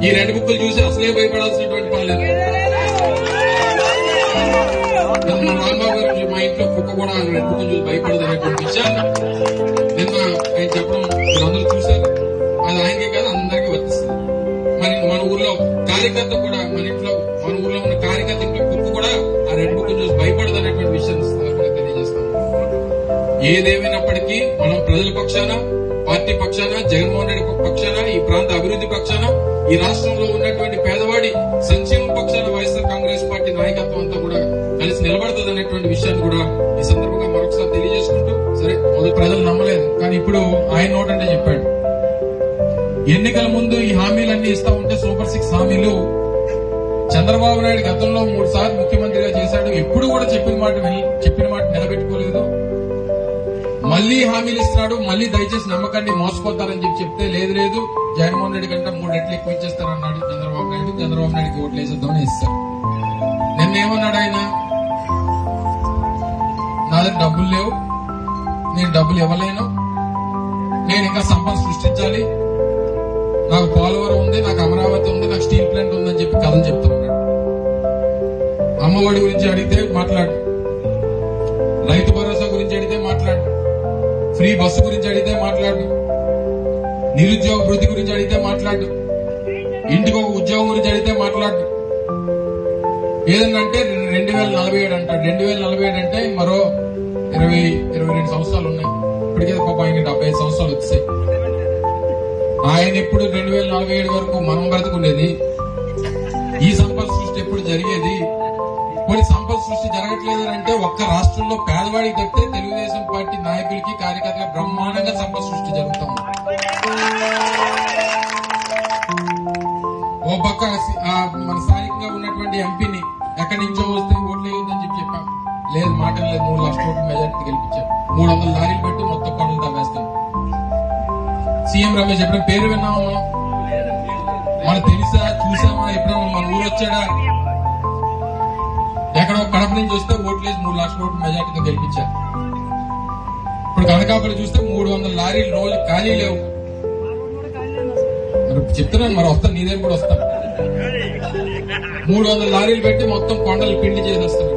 ఈ రెండు బుక్కులు చూసి అసలే భయపడాల్సినటువంటి పని లేదు. మన రాంబాబు గారు మా ఇంట్లో కుక్క కూడా రెండు బుక్కులు చూసి భయపడదనేటువంటి విషయాన్ని నిన్న ఆయన చెప్పడం అందరూ చూశారు. అది ఆయనకే కాదు అందరికీ వర్తిస్తుంది. మరి మన ఊర్లో కార్యకర్త కూడా మన ఊర్లో ఉన్న కార్యకర్త కుక్క కూడా ఆ రెండు బుక్కులు చూసి భయపడదనేటువంటి విషయాన్ని తెలియజేస్తాం. ఏదేమైనప్పటికీ మనం ప్రజల పక్షాన, పార్టీ పక్షాన, జగన్మోహన్ రెడ్డి పక్షాన, ఈ ప్రాంత అభివృద్ధి పక్షాన, ఈ రాష్ట్రంలో ఉన్నటువంటి పేదవాడి సంక్షేమ పక్షాన వైఎస్ఆర్ కాంగ్రెస్ పార్టీ నాయకత్వం అంతా కూడా కలిసి నిలబడుతుంది అనేటువంటి విషయాన్ని కూడా ఈ సందర్భంగా మరొకసారి తెలియజేసుకుంటూ, సరే మొదటి ప్రజలు నమ్మలేదు కానీ ఇప్పుడు ఆయన నోటంటే చెప్పాడు. ఎన్నికల ముందు ఈ హామీలన్నీ ఇస్తా ఉంటే సూపర్ 6 హామీలు చంద్రబాబు నాయుడు గతంలో 3 సార్లు ముఖ్యమంత్రిగా చేశాడు. ఎప్పుడు కూడా చెప్పిన మాట నిలబెట్టుకోలేదు. మళ్లీ హామీలు ఇస్తున్నాడు. మళ్లీ దయచేసి నమ్మకాన్ని మోసపోతారని చెప్తే లేదు జగన్మోహన్ రెడ్డి కంటే 3 రెట్లు ఎక్కువ ఇచ్చేస్తారన్నాడు చంద్రబాబు నాయుడికి ఓట్లు వేసేద్దామని ఇస్తారు. నిన్నేమన్నాడు ఆయన? నా దగ్గర డబ్బులు లేవు, నేను డబ్బులు ఇవ్వలేను, నేను ఇంకా సంపద సృష్టించాలి, నాకు పోలవరం ఉంది, నాకు అమరావతి ఉంది, నాకు స్టీల్ ప్లాంట్ ఉందని చెప్పి కథలు చెప్తా ఉన్నాడు. అమ్మఒడి గురించి అడిగితే మాట్లాడు, రైతు భరోసా గురించి అడిగితే మాట్లాడు, ఫ్రీ బస్సు గురించి అడిగితే మాట్లాడు, నిరుద్యోగ వృద్ధి గురించి అడిగితే మాట్లాడు, ఇంటికి ఒక ఉద్యోగం గురించి అడిగితే మాట్లాడు. ఏదంటే 2047 అంటాడు. 2047 అంటే మరో 22 సంవత్సరాలు ఉన్నాయి. ఇప్పటికే పాప ఆయన 75 సంవత్సరాలు వచ్చాయి. ఆయన ఎప్పుడు 2047 వరకు మనం బ్రతుకునేది? ఈ సంపద సృష్టి ఎప్పుడు జరిగేది? కొన్ని సంపద సృష్టి జరగట్లేదు అంటే ఒక్క రాష్ట్రంలో పేదవాడికి తప్పితే తెలుగుదేశం పార్టీ నాయకులకి, కార్యకర్తలకు బ్రహ్మాండంగా సంపద సృష్టి జరుగుతూ ఉంది. ఓ పక్క మన స్థానికంగా ఉన్నటువంటి ఎంపీని ఎక్కడి నుంచో వస్తే ఓట్లు వేయొద్దని చెప్పాం. లేదు, మాటలు లేదు, 3 లక్షల ఓట్ల మెజార్టీ గెలిపించాం. 300 లారీలు పెట్టి మొత్తం పనులు తవ్వేస్తాం. సీఎం రమేష్ ఎప్పుడైనా పేరు విన్నామా? మనం తెలుసా, చూసామా? ఎప్పుడైనా మన ఊరు వచ్చాడా? ఎక్కడో కడప నుంచి వస్తే ఓట్లేసి 3 లక్షల ఓట్ల మెజార్టీతో గెలిపించారు. ఇప్పుడు కనకాపల్లి చూస్తే 300 లారీలు రోజు ఖాళీ లేవు. చెప్తున్నాను, మరి వస్తాను, నీ దగ్గర కూడా వస్తాను. 300 లారీలు పెట్టి మొత్తం కొండలు పిండి చేసేస్తాం.